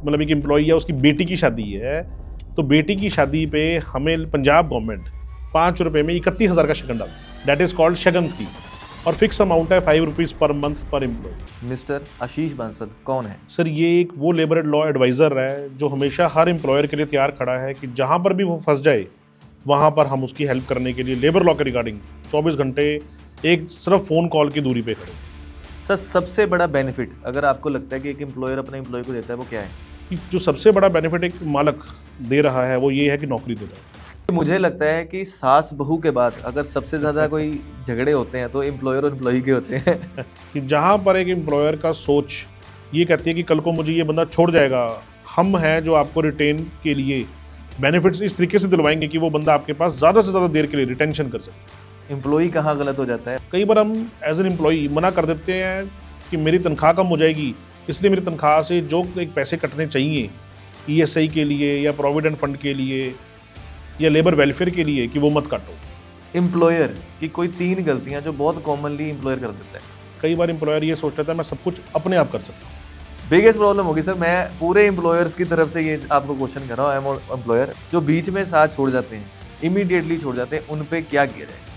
मतलब एक एम्प्लॉई है, उसकी बेटी की शादी है, तो बेटी की शादी पे हमें पंजाब गवर्नमेंट 5 रुपये में 31,000 का शगन डालती है। That is called Shagun scheme, और फिक्स अमाउंट है 5 रुपीज़ पर मंथ पर एम्प्लॉय। मिस्टर आशीष बांसल कौन है? सर ये एक वो लेबर लॉ एडवाइज़र है जो हमेशा हर एम्प्लॉयर के लिए तैयार खड़ा है कि जहाँ पर भी वो फंस जाए वहाँ पर हम उसकी हेल्प करने के लिए लेबर लॉ के रिगार्डिंग 24 घंटे एक सिर्फ फ़ोन कॉल की दूरी पे खड़े। सर सबसे बड़ा बेनिफिट अगर आपको लगता है कि एक एम्प्लॉयर अपने एम्प्लॉय को देता है वो क्या है? कि जो सबसे बड़ा बेनिफिट एक मालिक दे रहा है वो ये है कि नौकरी दे रहा है। मुझे लगता है कि सास बहू के बाद अगर सबसे ज़्यादा कोई झगड़े होते हैं तो एम्प्लॉयर और एम्प्लॉई के होते हैं। कि जहाँ पर एक एम्प्लॉयर का सोच ये कहती है कि कल को मुझे ये बंदा छोड़ जाएगा, हम हैं जो आपको रिटेन के लिए बेनिफिट्स इस तरीके से दिलवाएंगे कि वो बंदा आपके पास ज़्यादा से ज़्यादा देर के लिए रिटेंशन कर सके। एम्प्लॉई कहाँ गलत हो जाता है? कई बार हम एज एन एम्प्लॉई मना कर देते हैं कि मेरी तनख्वाह कम हो जाएगी, इसलिए मेरी तनख्वाह से जो एक पैसे कटने चाहिए ESI के लिए या प्रोविडेंट फंड के लिए या लेबर वेलफेयर के लिए, कि वो मत काटो। एम्प्लॉयर की कोई 3 गलतियां जो बहुत कॉमनली एम्प्लॉयर कर देता है। कई बार एम्प्लॉयर ये सोच लेता है मैं सब कुछ अपने आप कर सकता हूँ। बिगेस्ट प्रॉब्लम होगी सर, मैं पूरे एम्प्लॉयर्स की तरफ से ये आपको क्वेश्चन कर रहा हूँ। एम्प्लॉयर जो बीच में साथ छोड़ जाते हैं, इमीडिएटली छोड़ जाते हैं, उन पे क्या किया जाए?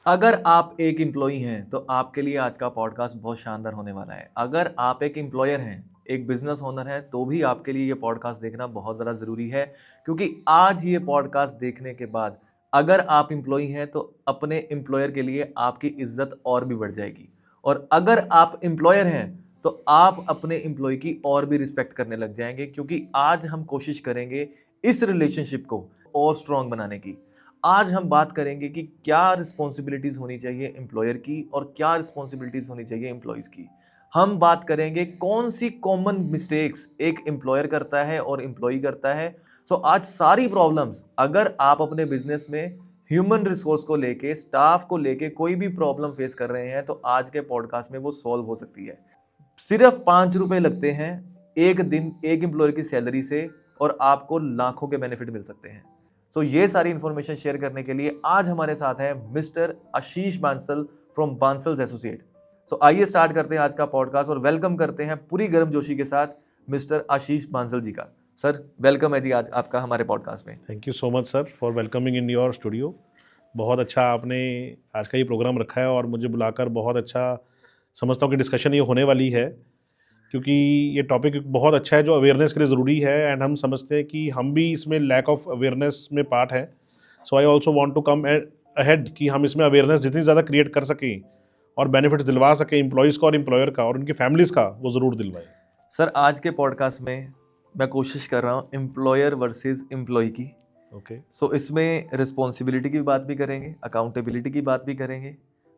अगर आप एक एम्प्लॉई हैं तो आपके लिए आज का पॉडकास्ट बहुत शानदार होने वाला है। अगर आप एक एम्प्लॉयर हैं, एक बिजनेस ओनर हैं, तो भी आपके लिए ये पॉडकास्ट देखना बहुत ज़्यादा ज़रूरी है, क्योंकि आज ये पॉडकास्ट देखने के बाद अगर आप एम्प्लॉई हैं तो अपने एम्प्लॉयर के लिए आपकी इज्जत और भी बढ़ जाएगी, और अगर आप एम्प्लॉयर हैं तो आप अपने एम्प्लॉय की और भी रिस्पेक्ट करने लग जाएंगे, क्योंकि आज हम कोशिश करेंगे इस रिलेशनशिप को और स्ट्रॉन्ग बनाने की। आज हम बात करेंगे कि क्या रिस्पॉन्सिबिलिटीज़ होनी चाहिए एम्प्लॉयर की और क्या रिस्पॉन्सिबिलिटीज़ होनी चाहिए एम्प्लॉयज़ की। हम बात करेंगे कौन सी कॉमन मिस्टेक्स एक एम्प्लॉयर करता है और एम्प्लॉई करता है। सो आज सारी प्रॉब्लम्स, अगर आप अपने बिजनेस में ह्यूमन रिसोर्स को लेके, स्टाफ को लेके कोई भी प्रॉब्लम फेस कर रहे हैं, तो आज के पॉडकास्ट में वो सॉल्व हो सकती है। सिर्फ 5 रुपए लगते हैं एक दिन एक एम्प्लॉयर की सैलरी से, और आपको लाखों के बेनिफिट मिल सकते हैं। सो ये सारी इंफॉर्मेशन शेयर करने के लिए आज हमारे साथ है mister Ashish Bansal from Bansal's associate. So आइए स्टार्ट करते हैं आज का पॉडकास्ट और वेलकम करते हैं पूरी गर्मजोशी के साथ मिस्टर आशीष बांसल जी का। सर वेलकम है जी आज आपका हमारे पॉडकास्ट में। Thank you so much sir for welcoming in your studio. बहुत अच्छा आपने आज का ये प्रोग्राम रखा है और मुझे बुलाकर बहुत अच्छा समझता हूँ कि डिस्कशन ये होने वाली है, क्योंकि ये टॉपिक बहुत अच्छा है जो अवेयरनेस के लिए ज़रूरी है, एंड हम समझते हैं कि हम भी इसमें लैक ऑफ अवेयरनेस में पार्ट है। So I also want to come ahead कि हम इसमें अवेयरनेस जितनी ज़्यादा क्रिएट कर सकें और बेनिफिट्स दिलवा सकें एम्प्लॉयज़ का और एम्प्लॉयर का और उनकी फैमिलीज़ का, वो ज़रूर दिलवाएं। सर आज के पॉडकास्ट में मैं कोशिश कर रहा हूँ एम्प्लॉयर वर्सेस एम्प्लॉय की। ओके। सो इसमें रिस्पॉन्सिबिलिटी की बात भी करेंगे, अकाउंटेबिलिटी की बात भी करेंगे,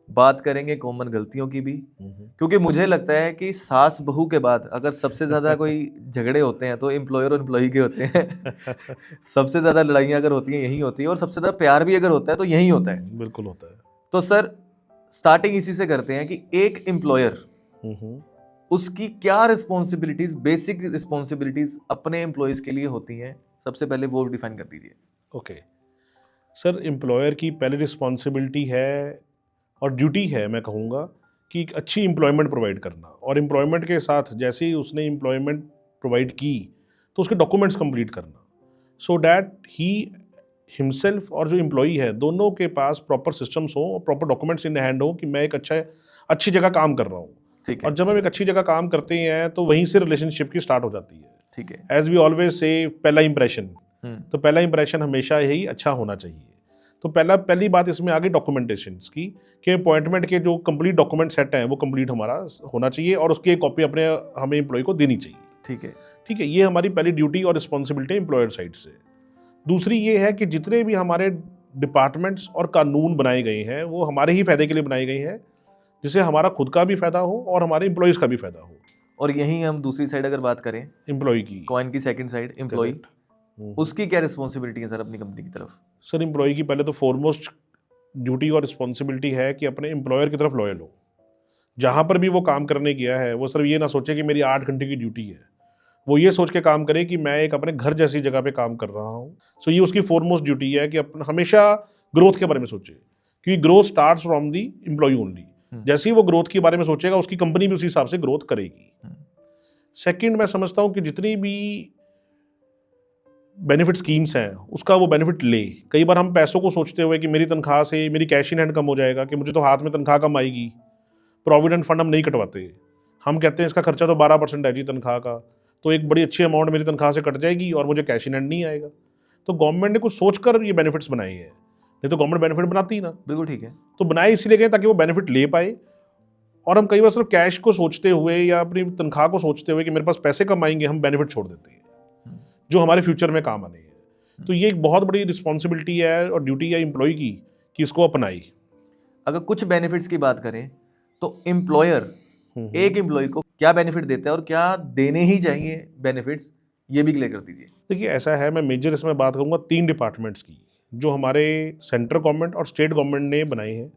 बात करेंगे कॉमन गलतियों की भी, क्योंकि मुझे लगता है कि सास बहू के बाद अगर सबसे ज़्यादा कोई झगड़े होते हैं तो एम्प्लॉयर और एम्प्लॉई के होते हैं। सबसे ज़्यादा लड़ाइयाँ अगर होती हैं यही होती है, और सबसे ज़्यादा प्यार भी अगर होता है तो यही होता है। बिल्कुल होता है। तो सर स्टार्टिंग इसी से करते हैं कि एक एम्प्लॉयर, उसकी क्या रिस्पॉन्सिबिलिटीज, बेसिक रिस्पॉन्सिबिलिटीज अपने एम्प्लॉयज़ के लिए होती हैं, सबसे पहले वो डिफाइन कर दीजिए। ओके सर, एम्प्लॉयर की पहली रिस्पॉन्सिबिलिटी है और ड्यूटी है, मैं कहूँगा, कि एक अच्छी एम्प्लॉयमेंट प्रोवाइड करना, और एम्प्लॉयमेंट के साथ जैसे ही उसने एम्प्लॉयमेंट प्रोवाइड की तो उसके डॉक्यूमेंट्स कंप्लीट करना, सो डैट ही हिमसेल्फ और जो एम्प्लॉई है दोनों के पास प्रॉपर सिस्टम्स हो और प्रॉपर डॉक्यूमेंट्स इन हैंड हो कि मैं एक अच्छी जगह काम कर रहा हूँ। ठीक है। और जब हम एक अच्छी जगह काम करते हैं तो वहीं से रिलेशनशिप की स्टार्ट हो जाती है। ठीक है। एज वी ऑलवेज से पहला इंप्रेशन, तो पहला इंप्रेशन हमेशा यही अच्छा होना चाहिए। तो पहली बात इसमें आ गई डॉक्यूमेंटेशंस की, कि अपॉइंटमेंट के जो कंप्लीट डॉक्यूमेंट सेट हैं वो कंप्लीट हमारा होना चाहिए और उसकी एक कॉपी अपने हमें एम्प्लॉय को देनी चाहिए। ठीक है। ठीक है, ये हमारी पहली ड्यूटी और रिस्पॉन्सिबिलिटी एम्प्लॉयर साइड से। दूसरी ये है कि जितने भी हमारे डिपार्टमेंट्स और कानून बनाए गए हैं वो हमारे ही फायदे के लिए बनाए गए हैं, जिससे हमारा खुद का भी फायदा हो और हमारे एम्प्लॉयज़ का भी फायदा हो। और यहीं हम दूसरी साइड अगर बात करें, एम्प्लॉय की, कॉइन की सेकंड साइड एम्प्लॉय, उसकी क्या रिस्पॉन्सिबिलिटी है सर अपनी कंपनी की तरफ? सर एम्प्लॉय की पहले तो फॉरमोस्ट ड्यूटी और रिस्पॉन्सिबिलिटी है कि अपने एम्प्लॉयर की तरफ लॉयल हो। जहाँ पर भी वो काम करने गया है वो सिर्फ ये ना सोचे कि मेरी 8 घंटे की ड्यूटी है, वो ये सोच के काम करे कि मैं एक अपने घर जैसी जगह पे काम कर रहा हूँ। सो ये उसकी फॉरमोस्ट ड्यूटी है कि हमेशा ग्रोथ के बारे में सोचे, क्योंकि growth starts from the employee only. जैसे ही वो ग्रोथ के बारे में सोचेगा उसकी कंपनी भी उसी हिसाब से ग्रोथ करेगी। सेकंड, मैं समझता हूं कि जितनी भी बेनिफिट स्कीम्स हैं उसका वो बेनिफिट ले। कई बार हम पैसों को सोचते हुए कि मेरी तनख्वाह से मेरी कैश इन हैंड कम हो जाएगा, कि मुझे तो हाथ में तनख्वाह कम आएगी, प्रोविडेंट फंड हम नहीं कटवाते। हम कहते हैं इसका खर्चा तो 12% है जी तनख्वाह का, तो एक बड़ी अच्छी अमाउंट मेरी तनख्वाह से कट जाएगी और मुझे कैश इन हैंड नहीं आएगा। तो गवर्नमेंट ने कुछ सोचकर ये बेनिफिट्स बनाए हैं, नहीं तो गवर्नमेंट बेनिफिट बनाती ही ना। बिल्कुल ठीक है। तो बनाए इसीलिए गए ताकि वो बेनिफिट ले पाए। और हम कई बार सिर्फ कैश को सोचते हुए या अपनी तनख्वाह को सोचते हुए कि मेरे पास पैसे कम आएंगे, हम बेनिफिट छोड़ देते हैं जो हमारे फ्यूचर में काम आने हैं। तो ये एक बहुत बड़ी रिस्पॉन्सिबिलिटी है और ड्यूटी है एम्प्लॉय की कि इसको अपनाई। अगर कुछ बेनिफिट्स की बात करें तो एम्प्लॉयर एक एम्प्लॉय को क्या बेनिफिट देता है और क्या देने ही चाहिए बेनिफिट्स, ये भी क्लियर कर दीजिए। देखिए ऐसा है, मैं मेजर इसमें बात करूंगा 3 डिपार्टमेंट्स की जो हमारे सेंट्रल गवर्नमेंट और स्टेट गवर्नमेंट ने बनाए हैं।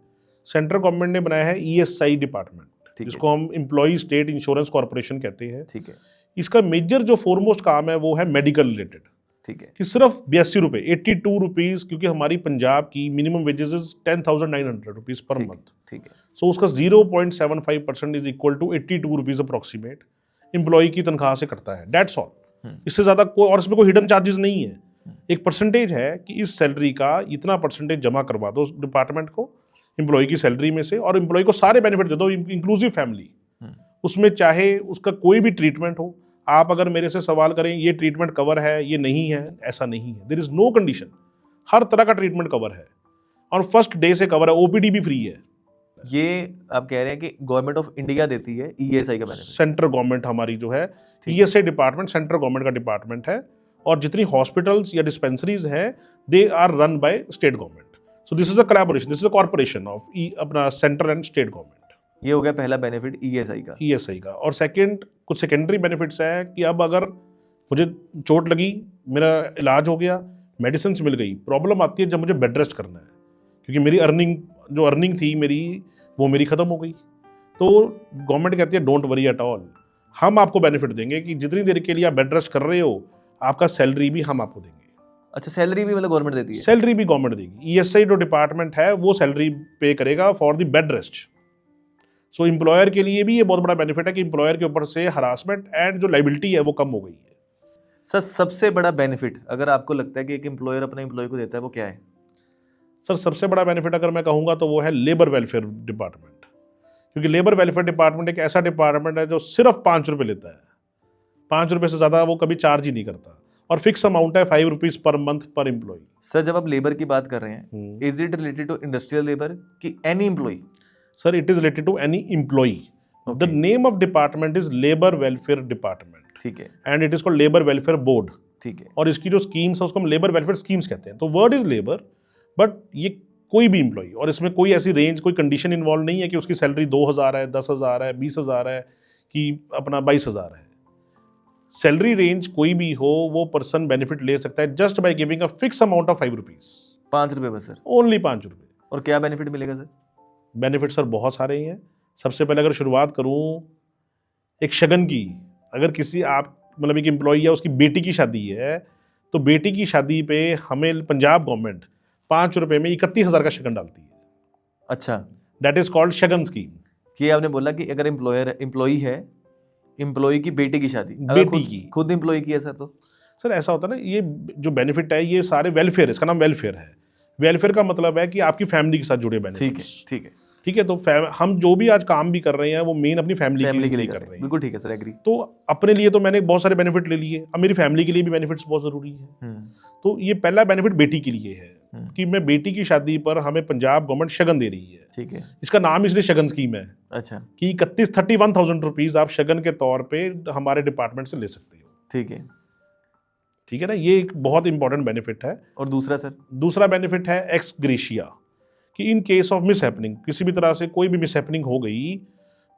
सेंट्रल गवर्नमेंट ने बनाया है ESI डिपार्टमेंट, जिसको हम एम्प्लॉय स्टेट इंश्योरेंस कॉर्पोरेशन कहते हैं। ठीक है। इसका मेजर जो फोरमोस्ट काम है वो है मेडिकल रिलेटेड। ठीक है। कि सिर्फ 82 रुपये, 82 रुपीज़, क्योंकि हमारी पंजाब की minimum wages is 10,900 rupees per month. ठीक है। सो उसका 0.75% is equal to 82 rupees approximate employee की तनख्वाह से कटता है। That's all. इससे ज़्यादा कोई, और इसमें कोई हिडन चार्जेस नहीं है। एक परसेंटेज है कि इस सैलरी का इतना परसेंटेज जमा करवा दो डिपार्टमेंट को एम्प्लॉय की सैलरी में से, और एम्प्लॉय को सारे बेनिफिट दे दो, इंक्लूसिव फैमिली। उसमें चाहे उसका कोई भी ट्रीटमेंट हो, आप अगर मेरे से सवाल करें ये ट्रीटमेंट कवर है, ये नहीं है, ऐसा नहीं है। देयर इज नो कंडीशन, हर तरह का ट्रीटमेंट कवर है और फर्स्ट डे से कवर है। OPD भी फ्री है। ये आप कह रहे हैं कि गवर्नमेंट ऑफ इंडिया देती है ESI का बेनिफिट। सेंट्रल गवर्नमेंट हमारी जो है ESI डिपार्टमेंट सेंट्रल गवर्नमेंट का डिपार्टमेंट है, और जितनी हॉस्पिटल्स या डिस्पेंसरीज हैं they are run by state government. So this is a collaboration, this is a corporation of अपना सेंट्रल एंड स्टेट गवर्नमेंट। ये हो गया पहला बेनिफिट ESI का। ESI का। और सेकंड, कुछ सेकेंडरी बेनिफिट्स है कि अब अगर मुझे चोट लगी, मेरा इलाज हो गया, मेडिसिन मिल गई, प्रॉब्लम आती है जब मुझे बेड रेस्ट करना है, क्योंकि मेरी अर्निंग थी मेरी, वो मेरी ख़त्म हो गई। तो गवर्नमेंट कहती है डोंट वरी एट ऑल, हम आपको बेनिफिट देंगे कि जितनी देर के लिए आप बेड रेस्ट कर रहे हो आपका सैलरी भी हम आपको देंगे। अच्छा, सैलरी भी मतलब गवर्नमेंट देती है? सैलरी भी गवर्नमेंट देगी। ESI जो डिपार्टमेंट है वो सैलरी पे करेगा for the bed rest. So employer के लिए भी ये बहुत बड़ा बेनिफिट है कि एम्प्लॉयर के ऊपर से हरासमेंट एंड जो लाइबिलिटी है वो कम हो गई है। सर सबसे बड़ा बेनिफिट अगर आपको लगता है कि एक एम्प्लॉयर अपने एम्प्लॉय को देता है वो क्या है? सर सबसे बड़ा बेनिफिट अगर मैं कहूँगा तो वो है लेबर वेलफेयर डिपार्टमेंट, क्योंकि लेबर वेलफेयर डिपार्टमेंट एक ऐसा डिपार्टमेंट है जो सिर्फ 5 रुपये लेता है। 5 रुपये से ज़्यादा वो कभी चार्ज ही नहीं करता, और फिक्स अमाउंट है 5 रुपीज़ पर मंथ पर एम्प्लॉय। सर जब आप लेबर की बात कर रहे हैं, is it related to industrial labour कि any employ? Sir it is related to any employ. The name of department is labour welfare department. ठीक है। And it is called labour welfare board. ठीक है। और इसकी जो स्कीम्स है उसको हम लेबर वेलफेयर स्कीम्स कहते हैं। तो वर्ड इज लेबर, बट ये कोई भी एम्प्लॉय, और इसमें कोई ऐसी रेंज, कोई कंडीशन इन्वॉल्व नहीं है कि उसकी सैलरी 2,000 है, 10,000 है, 20,000 है कि अपना 22,000 है। सैलरी रेंज कोई भी हो वो पर्सन बेनिफिट ले सकता है just by giving a fix amount of 5 rupees. 5 रुपये बस सर? ओनली 5 रुपये। और क्या बेनिफिट मिलेगा सर? बेनिफिट सर बहुत सारे ही हैं। सबसे पहले अगर शुरुआत करूं एक शगन की, अगर किसी आप मतलब एक एम्प्लॉई है उसकी बेटी की शादी है, तो बेटी की शादी पे हमें पंजाब गवर्नमेंट 5 रुपये में 31,000 का शगन डालती है। अच्छा, that is called Shagun scheme. कि आपने बोला कि अगर एम्प्लॉई है, एम्प्लॉई की बेटी की शादी, बेटी की खुद एम्प्लॉई की है सर, तो सर ऐसा होता है ना, ये जो बेनिफिट है ये सारे वेलफेयर, इसका नाम वेलफेयर है। वेलफेयर का मतलब है कि आपकी फैमिली के साथ जुड़े बेनिफिट। ठीक है। ठीक है। ठीक है। तो हम जो भी आज काम भी कर रहे हैं वो मेन अपनी फैमिली के लिए कर रहे हैं। बिल्कुल ठीक है सर, एग्री। तो अपने लिए तो मैंने बहुत सारे बेनिफिट ले लिए, अब मेरी फैमिली के लिए भी बेनिफिट्स बहुत ज़रूरी है। तो ये पहला बेनिफिट बेटी के लिए है कि मैं बेटी की शादी पर हमें पंजाब गवर्नमेंट शगन दे रही है। ठीक है। इसका नाम इसलिए शगन स्कीम है। अच्छा। कि 31,000 रुपीज़ आप शगन के तौर पे हमारे डिपार्टमेंट से ले सकते हो। ठीक है। ठीक है ना, ये एक बहुत इंपॉर्टेंट बेनिफिट है। और दूसरा सर? दूसरा बेनिफिट है एक्स ग्रेशिया, कि in case of miss happening, किसी भी तरह से कोई भी मिस हैपनिंग हो गई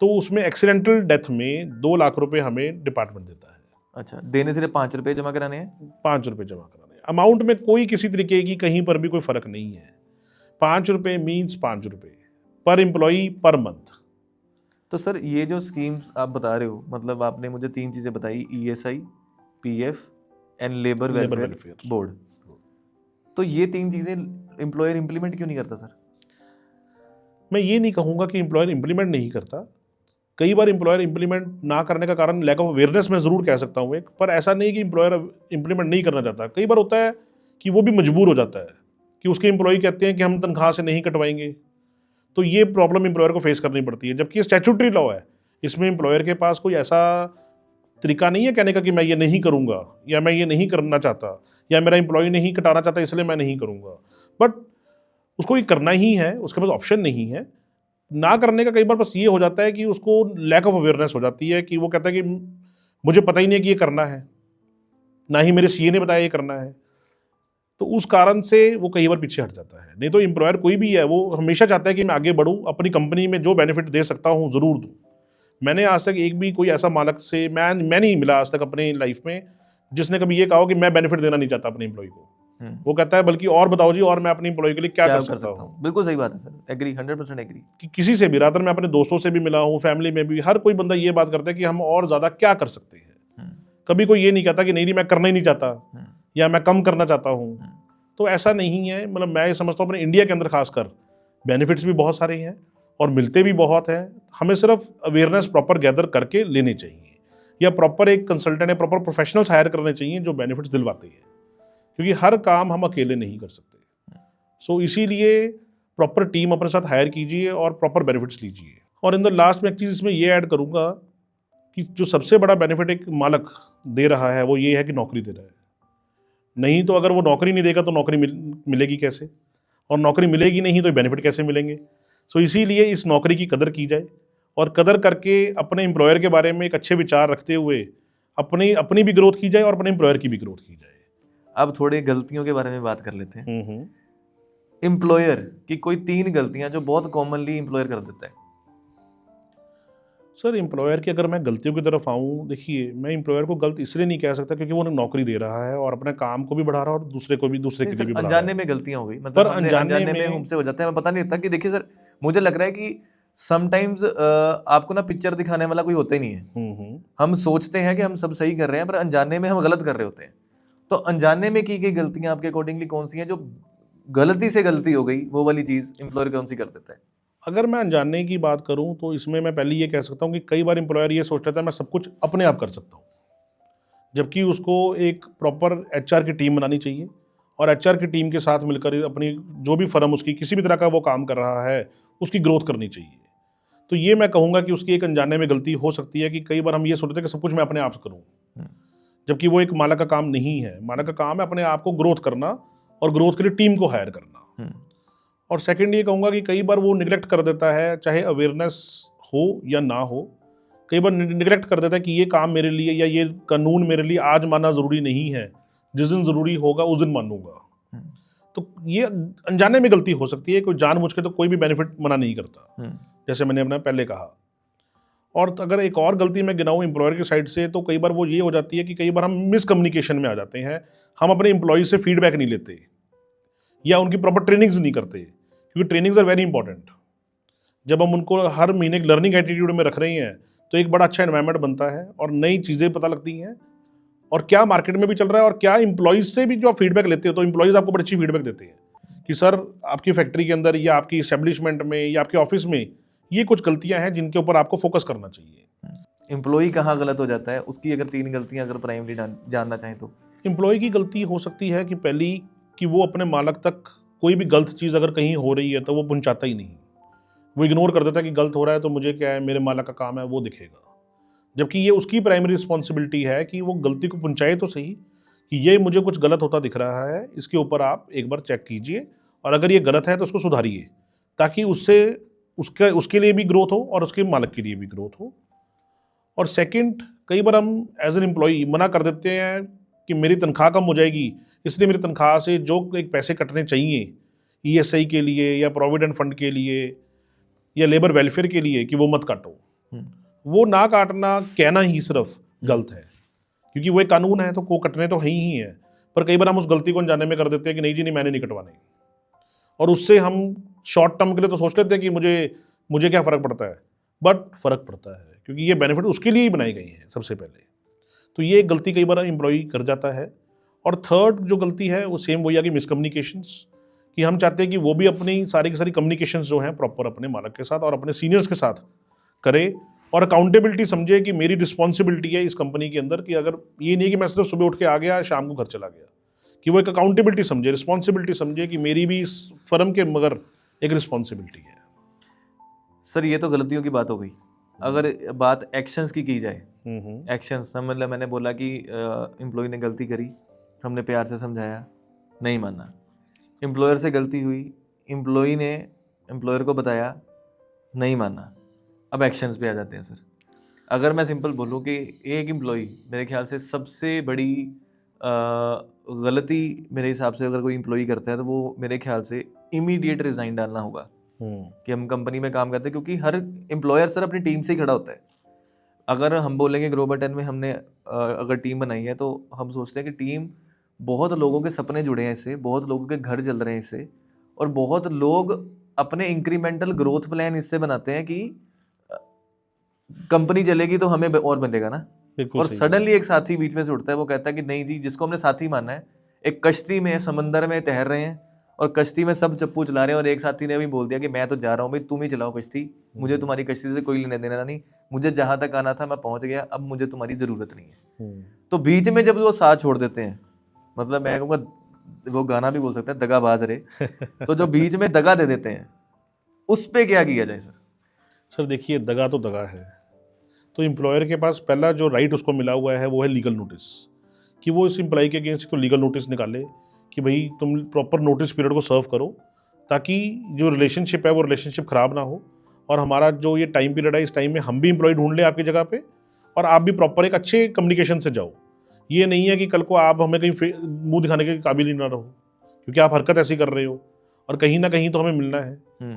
तो उसमें एक्सीडेंटल डेथ में 2 लाख रुपए हमें डिपार्टमेंट देता है। अच्छा, देने सिर्फ 5 रुपये जमा कराने हैं? 5 रुपये जमा कराने। अमाउंट में कोई किसी तरीके की कहीं पर भी कोई फर्क नहीं है। 5 रुपये मीन्स 5 रुपये पर एम्प्लॉई पर मंथ। तो सर ये जो स्कीम्स आप बता रहे हो, मतलब आपने मुझे 3 चीज़ें बताई, ESI, PF and labour welfare board. तो ये 3 चीज़ें एम्प्लॉयर इम्प्लीमेंट क्यों नहीं करता सर? मैं ये नहीं कहूँगा कि एम्प्लॉयर इम्प्लीमेंट नहीं करता। कई बार एम्प्लॉयर इम्प्लीमेंट ना करने का कारण लैक ऑफ अवेयरनेस मैं ज़रूर कह सकता हूँ एक, पर ऐसा नहीं कि एम्प्लॉयर इम्प्लीमेंट नहीं करना चाहता। कई बार होता है कि वो भी मजबूर हो जाता है कि उसके एम्प्लॉय कहते हैं कि हम तनख्वाह से नहीं कटवाएंगे, तो ये प्रॉब्लम एम्प्लॉयर को फेस करनी पड़ती है। जबकि ये स्टैट्यूटरी लॉ है, इसमें एम्प्लॉयर के पास कोई ऐसा तरीका नहीं है कहने का कि मैं ये नहीं करूँगा या मैं ये नहीं करना चाहता या मेरा एम्प्लॉय नहीं कटाना चाहता इसलिए मैं नहीं करूँगा। बट उसको ये करना ही है, उसके पास ऑप्शन नहीं है। ना करने का कई बार बस ये हो जाता है कि उसको लैक ऑफ अवेयरनेस हो जाती है कि वो कहता है कि मुझे पता ही नहीं है कि ये करना है, ना ही मेरे सीए ने बताया ये करना है। तो उस कारण से वो कई बार पीछे हट जाता है। नहीं तो एम्प्लॉयर कोई भी है वो हमेशा चाहता है कि मैं आगे बढ़ूँ, अपनी कंपनी में जो बेनिफिट दे सकता हूँ ज़रूर दूँ। मैंने आज तक एक भी कोई ऐसा मालिक से मैं नहीं मिला आज तक अपनी लाइफ में जिसने कभी ये कहा हो कि मैं बेनिफिट देना नहीं चाहता अपने एम्प्लॉय को। वो कहता है बल्कि और बताओ जी, और मैं अपने एम्प्लॉय के लिए क्या कर सकता हूँ। बिल्कुल सही बात है सर, एग्री, 100% एग्री। कि किसी से भी, रादर मैं अपने दोस्तों से भी मिला हूँ, फैमिली में भी, हर कोई बंदा ये बात करता है कि हम और ज़्यादा क्या कर सकते हैं। कभी कोई ये नहीं कहता कि नहीं मैं करना ही नहीं चाहता या मैं कम करना चाहता हूँ। तो ऐसा नहीं है। मतलब मैं ये समझता हूँ अपने इंडिया के अंदर खासकर बेनिफिट्स भी बहुत सारे हैं और मिलते भी बहुत हैं। हमें सिर्फ अवेयरनेस प्रॉपर गैदर करके लेनी चाहिए या प्रॉपर एक कंसल्टेंट या प्रॉपर प्रोफेशनल्स हायर करने चाहिए जो बेनिफिट्स दिलवाते हैं, क्योंकि हर काम हम अकेले नहीं कर सकते। सो इसीलिए प्रॉपर टीम अपने साथ हायर कीजिए और प्रॉपर बेनिफिट्स लीजिए। और इन द लास्ट में एक चीज़ इसमें ये ऐड करूँगा कि जो सबसे बड़ा बेनिफिट एक मालिक दे रहा है वो ये है कि नौकरी दे रहा है। नहीं तो अगर वो नौकरी नहीं देगा तो नौकरी मिलेगी कैसे, और नौकरी मिलेगी नहीं तो बेनिफिट कैसे मिलेंगे। सो इसीलिए इस नौकरी की कदर की जाए और कदर करके अपने एम्प्लॉयर के बारे में एक अच्छे विचार रखते हुए अपनी भी ग्रोथ की जाए और अपने एम्प्लॉयर की भी ग्रोथ की जाए। अब थोड़े गलतियों के बारे में बात कर लेते हैं। एम्प्लॉयर की कोई 3 गलतियां जो बहुत कॉमनली एम्प्लॉयर कर देता है। सर एम्प्लॉयर की अगर मैं गलतियों की तरफ आऊँ, देखिए मैं एम्प्लॉयर को गलत इसलिए नहीं कह सकता क्योंकि वो नौकरी दे रहा है और अपने काम को भी बढ़ा रहा है और दूसरे के लिए भी बढ़ा रहा है। अनजाने में गलतियां हो गई, मतलब पर अनजाने में हमसे हो जाता है, हमें पता नहीं लगता कि देखिए सर, मुझे लग रहा है कि समटाइम्स आपको ना पिक्चर दिखाने वाला कोई होता ही नहीं है। हम सोचते हैं कि हम सब सही कर रहे हैं पर अनजाने में हम गलत कर रहे होते हैं। तो अनजाने में की गई गलतियां आपके अकॉर्डिंगली कौन सी हैं, जो गलती से गलती हो गई वो वाली चीज एम्प्लॉयर कौन सी कर देता है? अगर मैं अनजाने की बात करूं तो इसमें मैं पहले ये कह सकता हूं कि कई बार एम्प्लॉयर ये सोच लेता है मैं सब कुछ अपने आप कर सकता हूं, जबकि उसको एक प्रॉपर एचआर की टीम बनानी चाहिए और एचआर की टीम के साथ मिलकर अपनी जो भी फर्म उसकी किसी भी तरह का वो काम कर रहा है उसकी ग्रोथ करनी चाहिए। तो ये मैं कहूँगा कि उसकी एक अनजाने में गलती हो सकती है कि कई बार हम ये सोचते हैं कि सब कुछ मैं अपने आप करूँ, जबकि वो एक मालिक का काम नहीं है। मालिक का काम है अपने आप को ग्रोथ करना और ग्रोथ के लिए टीम को हायर करना। और सेकंड ये कहूँगा कि कई बार वो निगलेक्ट कर देता है, चाहे अवेयरनेस हो या ना हो, कई बार निगलेक्ट कर देता है कि ये काम मेरे लिए या ये कानून मेरे लिए आज मानना ज़रूरी नहीं है, जिस दिन ज़रूरी होगा उस दिन मानूंगा। तो ये अनजाने में गलती हो सकती है, कोई जानबूझ के तो कोई भी बेनिफिट मना नहीं करता, जैसे मैंने अपना पहले कहा। और अगर एक और गलती मैं गिनाऊँ एम्प्लॉयर की साइड से तो कई बार वो ये हो जाती है कि कई बार हम मिसकम्युनिकेशन में आ जाते हैं। हम अपने एम्प्लॉय से फीडबैक नहीं लेते या उनकी प्रॉपर ट्रेनिंग्स नहीं करते, क्योंकि ट्रेनिंग्स आर वेरी इंपॉर्टेंट। जब हम उनको हर महीने लर्निंग एटीट्यूड में रख रहे हैं तो एक बड़ा अच्छा एनवायरनमेंट बनता है और नई चीज़ें पता लगती हैं और क्या मार्केट में भी चल रहा है और क्या एम्प्लॉयज़ से भी जो आप फीडबैक लेते हो तो एम्प्लॉयज़ आपको बड़ी अच्छी फीडबैक देते हैं कि सर आपकी फैक्ट्री के अंदर या आपकी इस्टेब्लिशमेंट में या आपके ऑफिस में ये कुछ गलतियां हैं जिनके ऊपर आपको फोकस करना चाहिए। एम्प्लॉय कहाँ गलत हो जाता है, उसकी अगर 3 गलतियां अगर प्राइमरी जानना चाहें तो? एम्प्लॉय की गलती हो सकती है कि पहली कि वो अपने मालिक तक कोई भी गलत चीज़ अगर कहीं हो रही है तो वो पहुंचाता ही नहीं, वो इग्नोर कर देता है कि गलत हो रहा है तो मुझे क्या है, मेरे मालिक का काम है वो दिखेगा। जबकि ये उसकी प्राइमरी रिस्पॉन्सिबिलिटी है कि वो गलती को पहुंचाए तो सही कि ये मुझे कुछ गलत होता दिख रहा है, इसके ऊपर आप एक बार चेक कीजिए और अगर ये गलत है तो उसको सुधारिए, ताकि उससे उसके लिए भी ग्रोथ हो और उसके मालिक के लिए भी ग्रोथ हो। और सेकंड, कई बार हम एज एन एम्प्लॉई मना कर देते हैं कि मेरी तनख्वाह कम हो जाएगी, इसलिए मेरी तनख्वाह से जो एक पैसे कटने चाहिए ईएसआई के लिए या प्रोविडेंट फंड के लिए या लेबर वेलफेयर के लिए कि वो मत काटो। वो ना काटना कहना ही सिर्फ गलत है, क्योंकि वो एक कानून है तो वो कटने तो है ही है। पर कई बार हम उस गलती को अनजाने में कर देते हैं कि नहीं जी नहीं मैंने नहीं कटवाने, और उससे हम शॉर्ट टर्म के लिए तो सोच लेते हैं कि मुझे क्या फ़र्क पड़ता है, बट फ़र्क पड़ता है क्योंकि ये बेनिफिट उसके लिए ही बनाई गई है सबसे पहले। तो ये एक गलती कई बार एम्प्लॉई कर जाता है और थर्ड जो गलती है वो सेम वही आ गई मिसकम्युनिकेशंस, कि हम चाहते हैं कि वो भी अपनी सारी की सारी कम्युनिकेशंस जो हैं प्रॉपर अपने मालक के साथ और अपने सीनियर्स के साथ करे, और अकाउंटेबिलिटी समझे कि मेरी रिस्पॉन्सिबिलिटी है इस कंपनी के अंदर, कि अगर ये नहीं कि मैं सिर्फ सुबह उठ के आ गया शाम को घर चला गया, कि वो एक अकाउंटेबिलिटी समझे, रिस्पॉन्सिबिलिटी समझे कि मेरी भी इस फर्म के मगर एक रिस्पॉन्सिबिलिटी है। सर ये तो गलतियों की बात हो गई। अगर बात एक्शंस की जाए, एक्शंस मतलब मैंने बोला कि एम्प्लॉय ने गलती करी, हमने प्यार से समझाया, नहीं माना। एम्प्लॉयर से गलती हुई, एम्प्लॉय ने एम्प्लॉयर को बताया, नहीं माना। अब एक्शंस पे आ जाते हैं सर। अगर मैं सिंपल बोलूँ कि एक एम्प्लॉय मेरे ख्याल से सबसे बड़ी गलती मेरे हिसाब से अगर कोई एम्प्लॉय करता है तो वो मेरे ख्याल से इमीडिएट रिज़ाइन डालना होगा कि हम कंपनी में काम करते हैं, क्योंकि हर एम्प्लॉयर सर अपनी टीम से ही खड़ा होता है। अगर हम बोलेंगे ग्लोबल 10 में हमने अगर टीम बनाई है तो हम सोचते हैं कि टीम, बहुत लोगों के सपने जुड़े हैं इससे, बहुत लोगों के घर चल रहे हैं इससे, और बहुत लोग अपने इंक्रीमेंटल ग्रोथ प्लान इससे बनाते हैं कि कंपनी चलेगी तो हमें और बंदेगा ना। और सडनली एक साथी बीच में से उठता है, वो कहता है कि नहीं जी, जिसको हमने साथी माना है, एक कश्ती में समंदर में तैर रहे हैं और कश्ती में सब चप्पू चला रहे हैं, और एक साथी ने भी बोल दिया कि मैं तो जा रहा हूँ भाई, तुम ही चलाओ कश्ती, मुझे तुम्हारी कश्ती से कोई लेना देना नहीं, मुझे जहां तक आना था मैं पहुंच गया, अब मुझे तुम्हारी जरूरत नहीं है। तो बीच में जब वो साथ छोड़ देते हैं, मतलब मैं कहूँगा वो गाना भी बोल सकते हैं, दगाबाज रे तो जो बीच में दगा दे देते हैं, उस पर क्या किया जाए सर? सर देखिए, दगा तो दगा है। तो एम्प्लॉयर के पास पहला जो राइट उसको मिला हुआ है वो है लीगल नोटिस, कि वो इस एम्प्लॉय के अगेंस्ट तो लीगल नोटिस निकाले कि भाई तुम प्रॉपर नोटिस पीरियड को सर्व करो, ताकि जो रिलेशनशिप है वो रिलेशनशिप ख़राब ना हो, और हमारा जो ये टाइम पीरियड है इस टाइम में हम भी एम्प्लॉय ढूंढ लें आपकी जगह पे, और आप भी प्रॉपर एक अच्छे कम्युनिकेशन से जाओ। ये नहीं है कि कल को आप हमें कहीं मुंह दिखाने के काबिल ही ना रहो, क्योंकि आप हरकत ऐसी कर रहे हो और कहीं ना कहीं तो हमें मिलना है।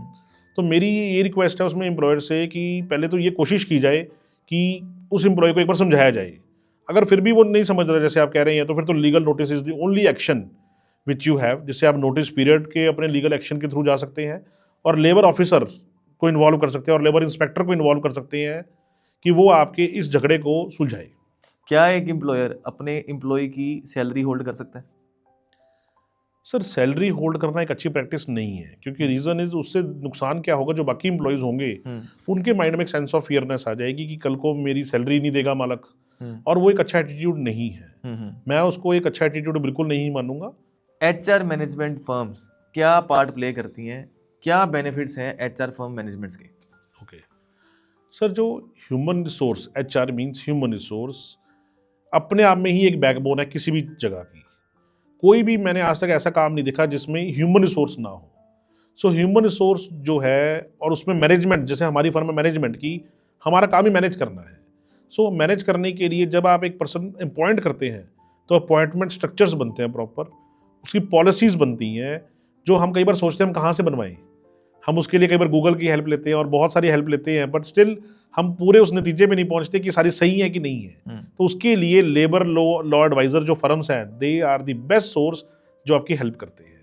तो मेरी ये रिक्वेस्ट है उसमें एम्प्लॉयर से कि पहले तो ये कोशिश की जाए कि उस एम्प्लॉय को एक बार समझाया जाए। अगर फिर भी वो नहीं समझ रहा जैसे आप कह रहे हैं, तो फिर तो legal notice is the only action which you have, जिससे आप नोटिस पीरियड के अपने लीगल एक्शन के थ्रू जा सकते हैं, और लेबर ऑफिसर को इन्वॉल्व कर सकते हैं और लेबर इंस्पेक्टर को इन्वॉल्व कर सकते हैं कि वो आपके इस झगड़े को सुलझाए। क्या एक एम्प्लॉयर अपने एम्प्लॉय की सैलरी होल्ड कर सकता है? सर सैलरी होल्ड करना एक अच्छी प्रैक्टिस नहीं है, क्योंकि रीज़न इज उससे नुकसान क्या होगा, जो बाकी एम्प्लॉयज़ होंगे उनके माइंड में एक सेंस ऑफ फियरनेस आ जाएगी कि कल को मेरी सैलरी नहीं देगा मालक, और वो एक अच्छा एटीट्यूड नहीं है। मैं उसको एक अच्छा एटीट्यूड बिल्कुल नहीं मानूंगा। HR मैनेजमेंट फर्म्स क्या पार्ट प्ले करती हैं, क्या बेनिफिट्स हैं HR फर्म मैनेजमेंट्स के? ओके सर, जो human resource, HR means human resource, अपने आप में ही एक बैकबोन है किसी भी जगह की। कोई भी मैंने आज तक ऐसा काम नहीं देखा जिसमें ह्यूमन रिसोर्स ना हो। सो ह्यूमन रिसोर्स जो है, और उसमें मैनेजमेंट, जैसे हमारी फर्म में मैनेजमेंट की, हमारा काम ही मैनेज करना है। सो मैनेज करने के लिए जब आप एक पर्सन अपॉइंट करते हैं तो अपॉइंटमेंट स्ट्रक्चर्स बनते हैं प्रॉपर, उसकी पॉलिसीज़ बनती हैं, जो हम कई बार सोचते हैं हम कहाँ से बनवाएं। हम उसके लिए कई बार गूगल की हेल्प लेते हैं और बहुत सारी हेल्प लेते हैं, बट स्टिल हम पूरे उस नतीजे पे नहीं पहुंचते कि सारी सही है कि नहीं है। तो उसके लिए लेबर लॉ एडवाइजर जो फर्म्स हैं, they are the best source जो आपकी हेल्प करते हैं।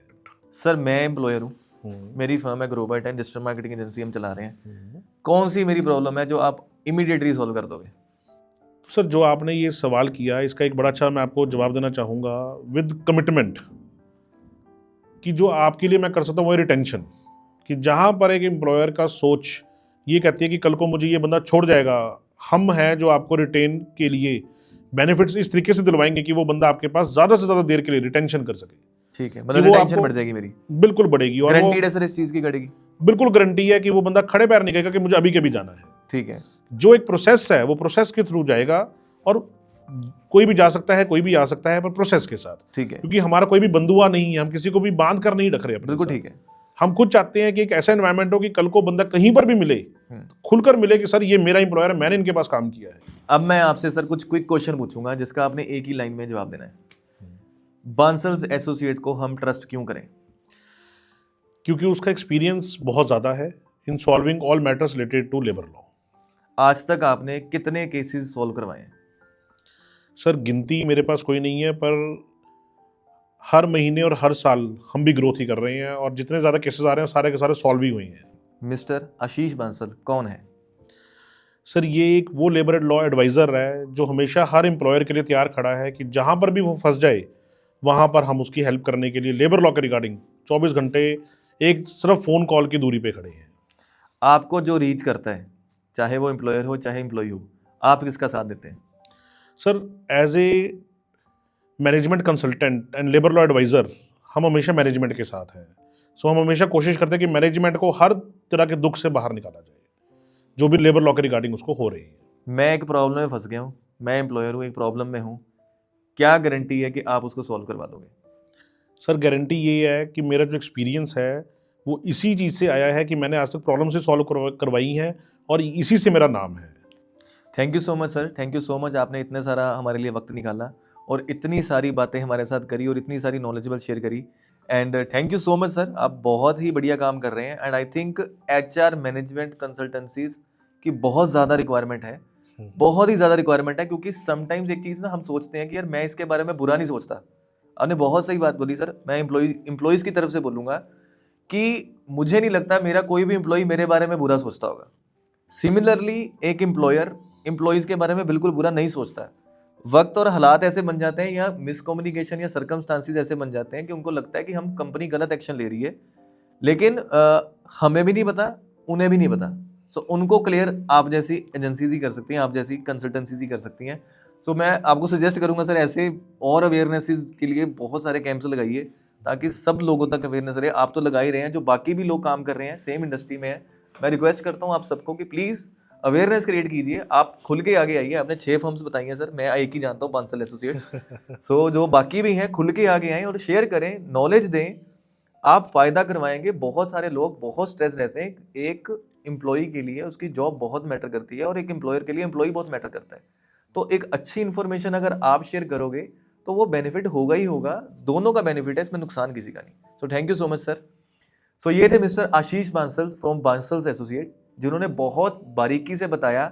सर मैं एम्प्लॉयर हूँ, मेरी फर्म है ग्लोबल 10 डिजिटल मार्केटिंग एजेंसी हम चला रहे हैं, कौन सी मेरी प्रॉब्लम है जो आप इमीडिएटली सॉल्व कर दोगे? सर जो आपने ये सवाल किया, इसका एक बड़ा अच्छा मैं आपको जवाब देना चाहूँगा विद कमिटमेंट, कि जो आपके लिए मैं कर सकता हूँ वो रिटेंशन, कि जहाँ पर एक एम्प्लॉयर का सोच ये कहती है कि कल को मुझे ये बंदा छोड़ जाएगा, हम हैं जो आपको रिटेन के लिए बेनिफिट्स इस तरीके से दिलवाएंगे कि वो बंदा आपके पास ज़्यादा से ज़्यादा देर के लिए रिटेंशन कर सके। ठीक है, मतलब रिटेंशन बढ़ जाएगी मेरी? बिल्कुल बढ़ेगी, और गारंटीड है सर इस चीज़ की बढ़ेगी? बिल्कुल गारंटी है कि वो बंदा खड़े पैर नहीं कहेगा कि मुझे अभी के भी जाना है। ठीक है, जो एक प्रोसेस है वो प्रोसेस के थ्रू जाएगा, और कोई भी जा सकता है, कोई भी आ सकता है, पर प्रोसेस के साथ। ठीक है, क्योंकि हमारा कोई भी बंधुआ नहीं है, हम किसी को भी बांध कर नहीं रख रहे हैं। बिल्कुल ठीक है। हम खुद चाहते हैं कि एक ऐसा एनवायरनमेंट हो कि कल को बंदा कहीं पर भी मिले, खुलकर मिले कि सर ये मेरा एम्प्लॉयर है, मैंने इनके पास काम किया है। अब मैं आपसे सर कुछ क्विक क्वेश्चन पूछूंगा जिसका आपने एक ही लाइन में जवाब देना है। बांसल्स एसोसिएट को हम ट्रस्ट क्यों करें? क्योंकि उसका एक्सपीरियंस बहुत ज़्यादा है in solving all matters related to labour law. आज तक आपने कितने केसेस सॉल्व करवाए हैं? सर गिनती मेरे पास कोई नहीं है, पर हर महीने और हर साल हम भी ग्रोथ ही कर रहे हैं, और जितने ज़्यादा केसेस आ रहे हैं सारे के सारे सॉल्व ही हुए हैं। मिस्टर आशीष बांसल कौन है? सर ये एक वो लेबर लॉ एडवाइज़र है जो हमेशा हर एम्प्लॉयर के लिए तैयार खड़ा है कि जहाँ पर भी वो फंस जाए वहाँ पर हम उसकी हेल्प करने के लिए लेबर लॉ के रिगार्डिंग 24 घंटे एक सिर्फ फ़ोन कॉल की दूरी पे खड़े हैं। आपको जो रीच करता है, चाहे वो एम्प्लॉयर हो चाहे एम्प्लॉय हो, आप किसका साथ देते हैं? Sir as a management consultant and labour law adviser हम हमेशा मैनेजमेंट के साथ हैं। सो हम हमेशा कोशिश करते हैं कि मैनेजमेंट को हर तरह के दुख से बाहर निकाला जाए जो भी लेबर लॉ के रिगार्डिंग उसको हो रही है। मैं एक प्रॉब्लम में फंस गया हूँ, मैं एम्प्लॉयर हूँ, एक प्रॉब्लम में हूँ, क्या गारंटी है कि आप उसको सॉल्व करवा दोगे? सर गारंटी ये है कि मेरा जो एक्सपीरियंस है वो इसी चीज़ से आया है कि मैंने आज तक प्रॉब्लम से सॉल्व करवाई हैं और इसी से मेरा नाम है। Thank you so much sir, thank you so much, आपने इतने सारा हमारे लिए वक्त निकाला और इतनी सारी बातें हमारे साथ करी और इतनी सारी नॉलेजेबल शेयर करी। And thank you so much sir, आप बहुत ही बढ़िया काम कर रहे हैं। And I think HR management consultancies की बहुत ज़्यादा रिक्वायरमेंट है, बहुत ही ज़्यादा रिक्वायरमेंट है, क्योंकि समटाइम्स एक चीज़ ना हम सोचते हैं कि यार मैं इसके बारे में बुरा नहीं सोचता। आपने बहुत सही बात बोली सर, मैं एम्प्लॉयज़ की तरफ से बोलूँगा कि मुझे नहीं लगता मेरा कोई भी एम्प्लॉय मेरे बारे में बुरा सोचता होगा। सिमिलरली एक एम्प्लॉयर एम्प्लॉयज़ के बारे में बिल्कुल बुरा नहीं सोचता। वक्त और हालात ऐसे बन जाते हैं या मिसकम्युनिकेशन या सर्कमस्टांसिस ऐसे बन जाते हैं कि उनको लगता है कि हम कंपनी गलत एक्शन ले रही है, लेकिन हमें भी नहीं पता, उन्हें भी नहीं पता। सो उनको क्लियर आप जैसी एजेंसीज ही कर सकती हैं, आप जैसी कंसल्टेंसीज ही कर सकती हैं। सो मैं आपको सजेस्ट करूंगा सर, ऐसे और अवेयरनेसेस के लिए बहुत सारे कैंप्स लगाइए ताकि सब लोगों तक अवेयरनेस रहे। आप तो लगा ही रहे हैं, जो बाकी भी लोग काम कर रहे हैं सेम इंडस्ट्री में है, मैं रिक्वेस्ट करता हूँ आप सबको कि प्लीज़ अवेयरनेस क्रिएट कीजिए। आप खुल के आगे आइए। आपने 6 फर्म्स बताई हैं सर, मैं एक ही जानता हूँ, बांसल एसोसिएट्स। सो जो बाकी भी हैं खुल के आगे आएँ और शेयर करें, नॉलेज दें, आप फ़ायदा करवाएंगे। बहुत सारे लोग बहुत स्ट्रेस रहते हैं, एक एम्प्लॉई के लिए उसकी जॉब बहुत मैटर करती है और एक एम्प्लॉयर के लिए एम्प्लॉई बहुत मैटर करता है। तो एक अच्छी इन्फॉर्मेशन अगर आप शेयर करोगे तो वो बेनिफिट होगा ही होगा, दोनों का बेनिफिट है, इसमें नुकसान किसी का नहीं। So thank you so much sir. So ये थे mister Ashish Bansal from Bansal's associate, जिन्होंने बहुत बारीकी से बताया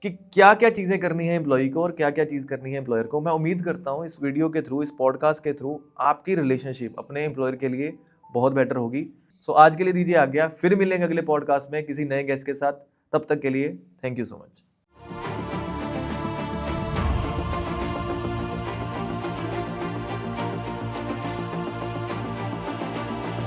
कि क्या क्या चीज़ें करनी है एम्प्लॉय को और क्या क्या चीज़ करनी है एम्प्लॉयर को। मैं उम्मीद करता हूँ इस वीडियो के थ्रू, इस पॉडकास्ट के थ्रू आपकी रिलेशनशिप अपने एम्प्लॉयर के लिए बहुत बेटर होगी। सो आज के लिए दीजिए आज्ञा, फिर मिलेंगे अगले पॉडकास्ट में किसी नए गेस्ट के साथ। तब तक के लिए थैंक यू सो मच।